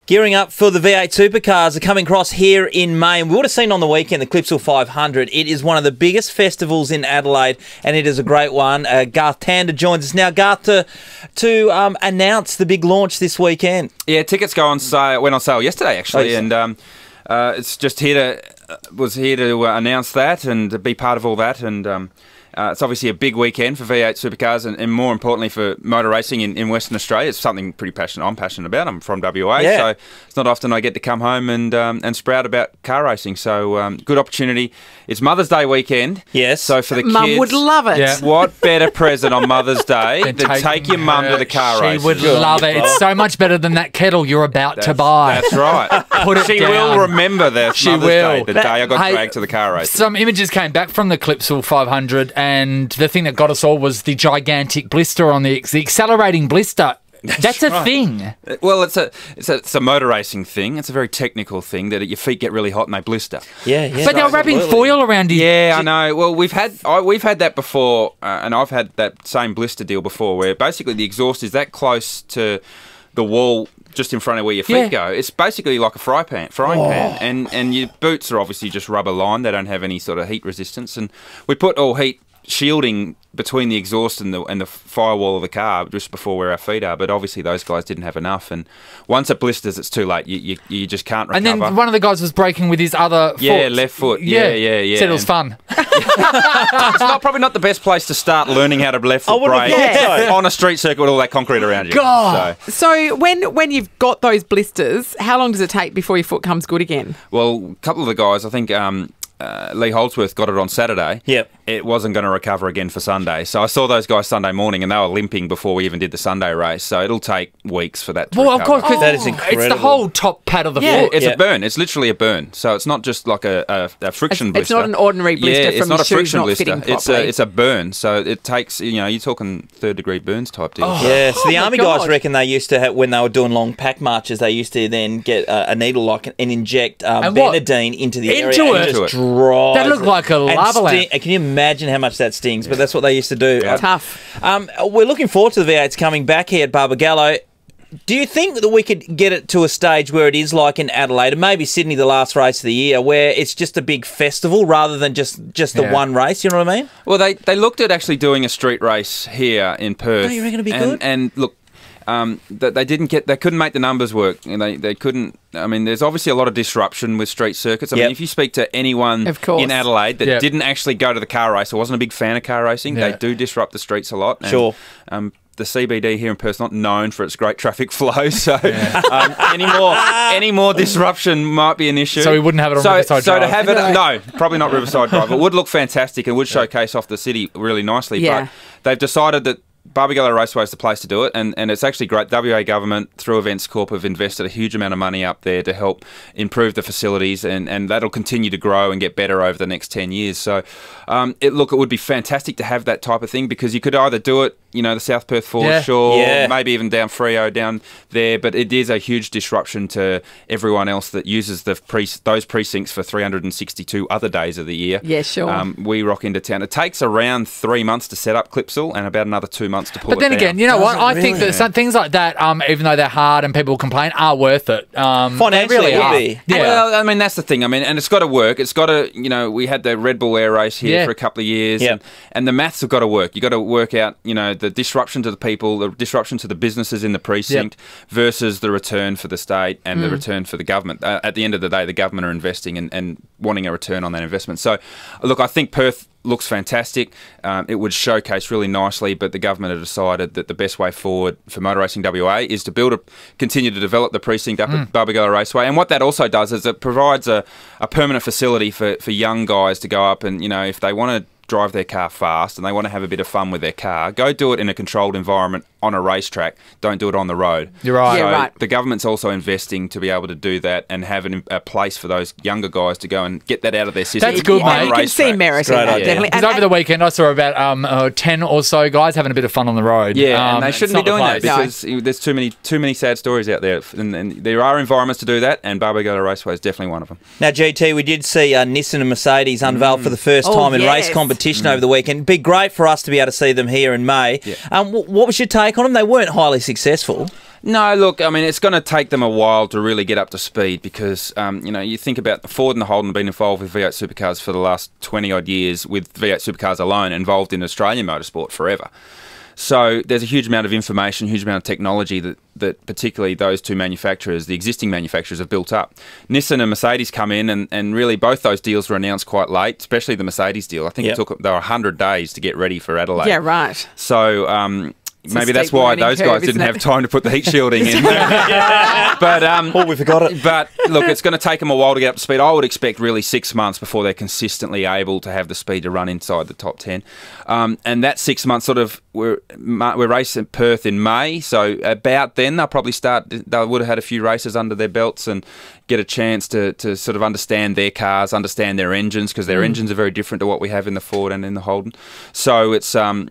Gearing up for the V8 Supercars are coming across here in May, and we would have seen on the weekend the Clipsal 500. It is one of the biggest festivals in Adelaide, and it is a great one. Garth Tander joins us now. Garth, to announce the big launch this weekend. Yeah, tickets went on sale yesterday actually, and it's just was here to announce that and to be part of all that, and it's obviously a big weekend for V8 Supercars and more importantly for motor racing in Western Australia. It's something I'm passionate about. I'm from WA, so it's not often I get to come home and sprout about car racing. So good opportunity. It's Mother's Day weekend. Yes. So for the kids, Mum would love it. Yeah. What better present on Mother's Day than take your mum to the car race? She would love it. It's so much better than that kettle you're about to buy. That's right. She will remember that Mother's Day, the day I got dragged to the car race. Some images came back from the Clipsal 500, and the thing that got us all was the gigantic blister on the accelerating blister. That's a thing. Well, it's a motor racing thing. It's a very technical thing that your feet get really hot and they blister. Yeah. But they're wrapping foil around you. Yeah, I know. Well, we've had that before, and I've had that same blister deal before, where basically the exhaust is that close to the wall, just in front of where your feet go. It's basically like a frying pan, and your boots are obviously just rubber lined. They don't have any sort of heat resistance, and we put all heat shielding between the exhaust and the firewall of the car just before where our feet are, but obviously those guys didn't have enough, and once it blisters it's too late. You just can't recover. And then one of the guys was braking with his other foot. Yeah, left foot. Yeah. Said it was fun. It's probably not the best place to start learning how to left foot brake on a street circuit with all that concrete around you. God. So when you've got those blisters, how long does it take before your foot comes good again? Well, a couple of the guys, I think Lee Holdsworth got it on Saturday. Yep. It wasn't going to recover again for Sunday. So I saw those guys Sunday morning and they were limping before we even did the Sunday race. So it'll take weeks for that to recover. Of course, because that is incredible. It's the whole top pad of the foot. It's a burn. It's literally a burn. So it's not just like a friction blister. It's not an ordinary blister from your shoes not fitting properly. It's a burn. So it takes, you're talking third-degree burns type deal. Yeah, so the Army guys reckon they used to have, when they were doing long pack marches, they used to then get a needle and inject Benadine into the area and just dry. That looked like a lava lamp. Can you imagine how much that stings? But that's what they used to do. Yeah. Tough. We're looking forward to the V8s coming back here at Barbagallo. Do you think that we could get it to a stage where it is like in Adelaide and maybe Sydney, the last race of the year, where it's just a big festival rather than just the one race? You know what I mean? Well, they looked at actually doing a street race here in Perth. Oh, you reckon it'd be good? And look, they couldn't make the numbers work, and they couldn't. I mean, there's obviously a lot of disruption with street circuits. I mean, if you speak to anyone in Adelaide that didn't actually go to the car race or wasn't a big fan of car racing, they do disrupt the streets a lot. And, sure. The CBD here in Perth is not known for its great traffic flow, so any more disruption might be an issue. So we wouldn't have it on Riverside Drive? So to have it, no, probably not Riverside Drive. It would look fantastic and would showcase off the city really nicely, but they've decided that Barbagallo Raceway is the place to do it, and it's actually great. WA government, through Events Corp, have invested a huge amount of money up there to help improve the facilities, and that'll continue to grow and get better over the next 10 years. So, it would be fantastic to have that type of thing, because you could either do it, the South Perth foreshore, maybe even down Freo down there, but it is a huge disruption to everyone else that uses those precincts for 362 other days of the year. Yeah, sure. We rock into town. It takes around 3 months to set up Clipsal and about another 2 months to pull it down. But then again, you know what? I think that some things like that, even though they're hard and people complain, are worth it. Financially, really would be. Yeah. Well, I mean, that's the thing. I mean, and it's got to work. It's got to, we had the Red Bull Air Race here for a couple of years, and the maths have got to work. You've got to work out, the disruption to the people, the disruption to the businesses in the precinct versus the return for the state and the return for the government. At the end of the day, the government are investing and wanting a return on that investment. So, look, I think Perth looks fantastic. It would showcase really nicely, but the government have decided that the best way forward for motor racing WA is to continue to develop the precinct up at Barbagallo Raceway. And what that also does is it provides a permanent facility for young guys to go up and, if they want to drive their car fast and they want to have a bit of fun with their car, go do it in a controlled environment on a racetrack. Don't do it on the road. You're right. So the government's also investing to be able to do that and have a place for those younger guys to go and get that out of their system. That's good, mate. You can see merit in that, definitely. Because over the weekend I saw about 10 or so guys having a bit of fun on the road. Yeah, and they shouldn't be doing that because there's too many sad stories out there. And there are environments to do that, and Barbagallo Raceway is definitely one of them. Now, GT, we did see Nissan and Mercedes unveiled for the first time in race competition over the weekend. It'd be great for us to be able to see them here in May. What was your take on them? They weren't highly successful. No, look, I mean, it's going to take them a while to really get up to speed because, you think about Ford and the Holden have been involved with V8 Supercars for the last 20-odd years, with V8 Supercars alone, involved in Australian motorsport forever. So there's a huge amount of information, huge amount of technology that particularly those two manufacturers, the existing manufacturers, have built up. Nissan and Mercedes come in, and really both those deals were announced quite late, especially the Mercedes deal. I think they were 100 days to get ready for Adelaide. Yeah, right. So maybe that's why those guys didn't have time to put the heat shielding in. But we forgot it. But look, it's going to take them a while to get up to speed. I would expect really 6 months before they're consistently able to have the speed to run inside the top 10. And that 6 months we're racing at Perth in May, so about then they'll probably start. They would have had a few races under their belts and get a chance to sort of understand their cars, understand their engines, because their engines are very different to what we have in the Ford and in the Holden. So it's going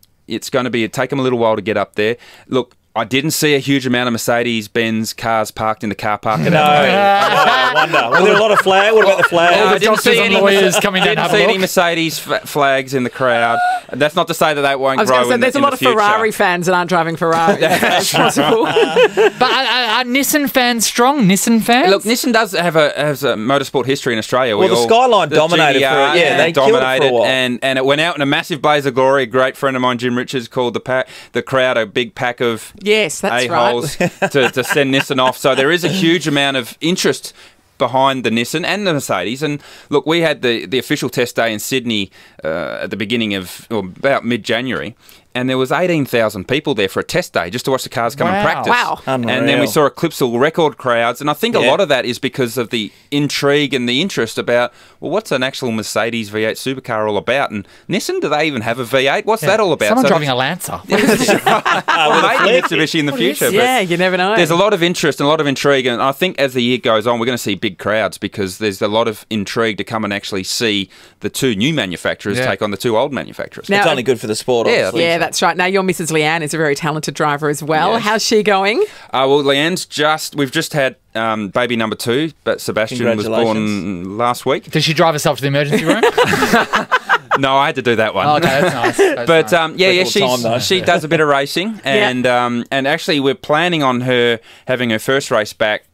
to take them a little while to get up there. Look, I didn't see a huge amount of Mercedes-Benz cars parked in the car park. No, I wonder. Was there a lot of flag? What about the flag? I didn't see any lawyers coming down. Didn't see any Mercedes flags in the crowd. That's not to say that won't grow. I was going to say, there's a lot of future. Ferrari fans that aren't driving Ferraris. That's possible. But are Nissan fans strong? Nissan fans? Look, Nissan has a motorsport history in Australia. Well, the Skyline dominated GDR, they dominated, killed it for a while. and it went out in a massive blaze of glory. A great friend of mine, Jim Richards, called the crowd a big pack of Yes, that's a-holes to send Nissan off. So there is a huge amount of interest behind the Nissan and the Mercedes. And look, we had the official test day in Sydney at the beginning of, or about mid-January, and there was 18,000 people there for a test day just to watch the cars come and practice. Wow. And then we saw Eclipsal record crowds, and I think a lot of that is because of the intrigue and the interest about, well, what's an actual Mercedes V8 supercar all about? And Nissan, do they even have a V8? What's that all about? Someone driving a Lancer. Well, maybe Mitsubishi in the future. Yeah, you never know. There's a lot of interest and a lot of intrigue, and I think as the year goes on, we're going to see big crowds because there's a lot of intrigue to come and actually see the two new manufacturers take on the two old manufacturers. Now, it's only good for the sport, obviously. Yeah, that's right. Now, your Mrs. Leanne is a very talented driver as well. Yes. How's she going? Well, Leanne's we've just had baby number 2, but Sebastian was born last week. Does she drive herself to the emergency room? No, I had to do that one. Oh, okay, that's nice. She does a bit of racing, and actually we're planning on her having her first race back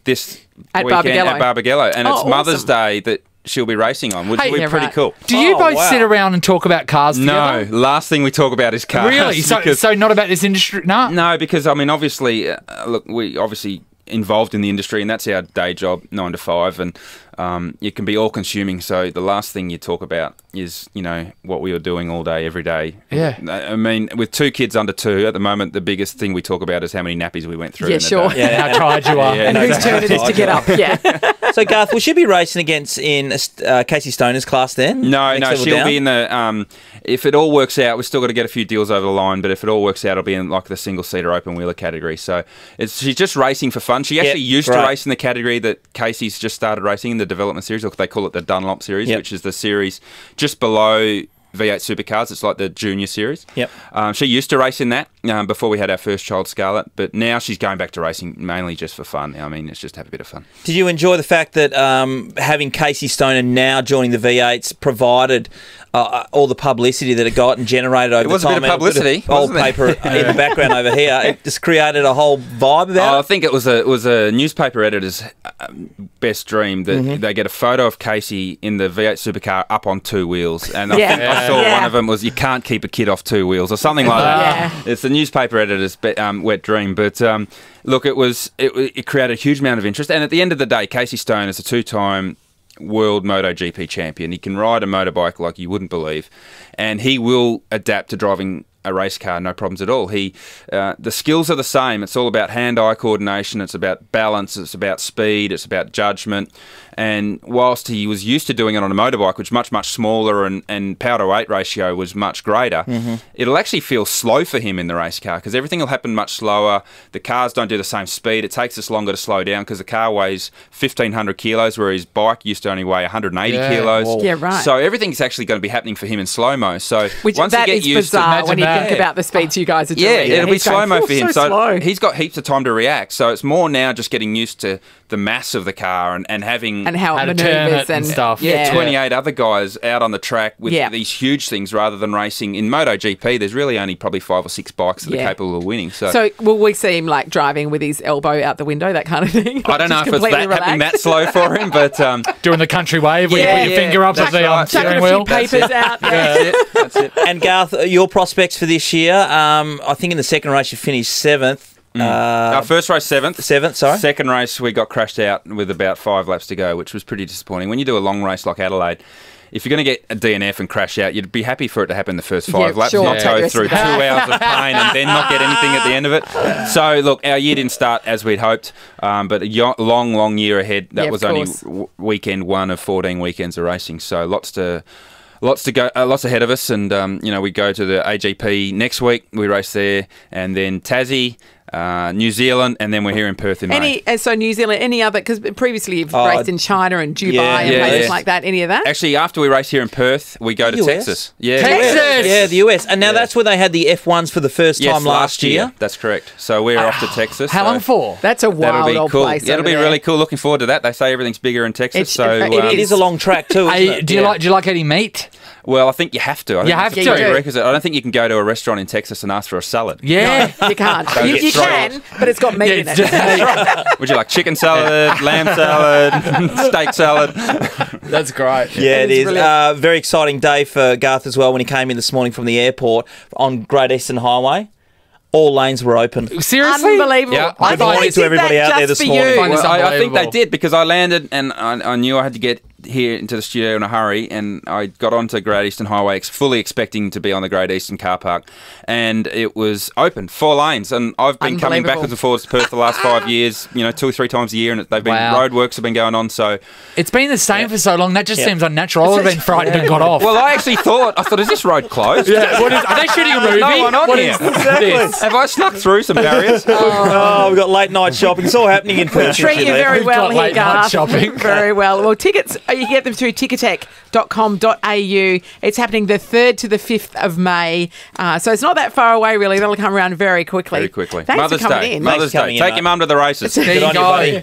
this weekend at Barbagallo, and it's Mother's Day that she'll be racing on, which will be pretty cool. Do you both sit around and talk about cars together? No, last thing we talk about is cars. Really? So not about this industry? No? No, because, I mean, obviously, look, we obviously involved in the industry, and that's our day job, 9 to 5, and it can be all-consuming, so the last thing you talk about is, what we are doing all day, every day. Yeah. I mean, with 2 kids under 2, at the moment, the biggest thing we talk about is how many nappies we went through. Yeah, sure. Day. Yeah, how tired you are. And whose turn it is to get up. Yeah. So, Garth, will she be racing against in Casey Stoner's class then? No, she'll be in the... if it all works out, we've still got to get a few deals over the line, but if it all works out, it'll be in like the single-seater open-wheeler category. So she's just racing for fun. She actually used to race in the category that Casey's just started racing in, the development series, or they call it the Dunlop series, which is the series just below V8 Supercars. It's like the junior series. Yep. She used to race in that before we had our first child, Scarlett, but now she's going back to racing mainly just for fun. I mean, it's just have a bit of fun. Did you enjoy the fact that having Casey Stoner now joining the V8s provided all the publicity that it got and generated over time? It was a bit of publicity. Old paper in the background over here. It just created a whole vibe about it. I think it was a newspaper editor's best dream that they get a photo of Casey in the V8 supercar up on 2 wheels, and I think I saw one of them was, you can't keep a kid off 2 wheels or something like that. It's the newspaper editor's wet dream, but look, it created a huge amount of interest, and at the end of the day, Casey Stone is a 2-time world MotoGP champion. He can ride a motorbike like you wouldn't believe, and he will adapt to driving a race car, no problems at all. The skills are the same. It's all about hand-eye coordination. It's about balance. It's about speed. It's about judgment. And whilst he was used to doing it on a motorbike, which is much, much smaller and power-to-weight ratio was much greater, it'll actually feel slow for him in the race car because everything will happen much slower. The cars don't do the same speed. It takes us longer to slow down because the car weighs 1,500 kilos, where his bike used to only weigh 180 kilos. Yeah, right. So everything's actually going to be happening for him in slow-mo. So Which once you get used to... when he think about the speeds you guys are doing. Yeah, it'll be slow-mo for him. So slow. He's got heaps of time to react. So it's more now just getting used to the mass of the car and having... And how it to turn manoeuvres it and stuff. Yeah, 28 other guys out on the track with these huge things rather than racing. In MotoGP, there's really only probably 5 or 6 bikes that are capable of winning. So will we see him like driving with his elbow out the window, that kind of thing? I don't know if it's happening that slow for him, but... doing the country wave where you put your finger up at the steering wheel. Papers out. That's it. And Garth, your prospects for this year, I think in the second race you finished 7th. Our first race, 7th. 7th, sorry. Second race, we got crashed out with about 5 laps to go, which was pretty disappointing. When you do a long race like Adelaide, if you're going to get a DNF and crash out, you'd be happy for it to happen the first 5 laps, not go through 2 hours of pain and then not get anything at the end of it. So, look, our year didn't start as we'd hoped, but a long year ahead. That was only weekend 1 of 14 weekends of racing, so lots ahead of us, and we go to the AGP next week. We race there, and then Tassie, New Zealand, and then we're here in Perth in May. So New Zealand, any other? Because previously you've raced in China and Dubai and places like that. Any of that? Actually, after we race here in Perth, we go to Texas. Yeah, Texas. Yeah, the US, and now that's where they had the F1s for the first time last year. That's correct. So we're off to Texas. How long for? That's a wild old place. It'll be really cool. Looking forward to that. They say everything's bigger in Texas. It is a long track too. Isn't it? Do you like eating meat? Well, I think you have to. You have to. Requisite. I don't think you can go to a restaurant in Texas and ask for a salad. Yeah. No, you can't. You can, but it's got meat in it. Would you like chicken salad, lamb salad, steak salad? That's great. Yeah, it is. Very exciting day for Garth as well when he came in this morning from the airport on Great Eastern Highway. All lanes were open. Seriously? Unbelievable. Yeah. Good morning to everybody out there this morning. Well, I think they did because I landed and I knew I had to get here into the studio in a hurry, and I got onto Great Eastern Highway fully expecting to be on the Great Eastern car park, and it was open, 4 lanes, and I've been coming backwards and forwards to Perth the last 5 years, 2 or 3 times a year, and they've been roadworks have been going on, so it's been the same for so long. That just seems unnatural. I would have been frightened and got off. Well, I actually thought, is this road closed? Yeah. Are they shooting a movie? No one on here. This? Have I snuck through some barriers? We've got late night shopping. It's all happening in Perth. Treat you very well here, Garth. Shopping. Very well. Well, tickets, you get them through ticketek.com.au. It's happening the 3rd to the 5th of May. So it's not that far away, really. That'll come around very quickly. Very quickly. Thanks for coming in. Mother's Day. Take your mum to the races. There you go. Nova.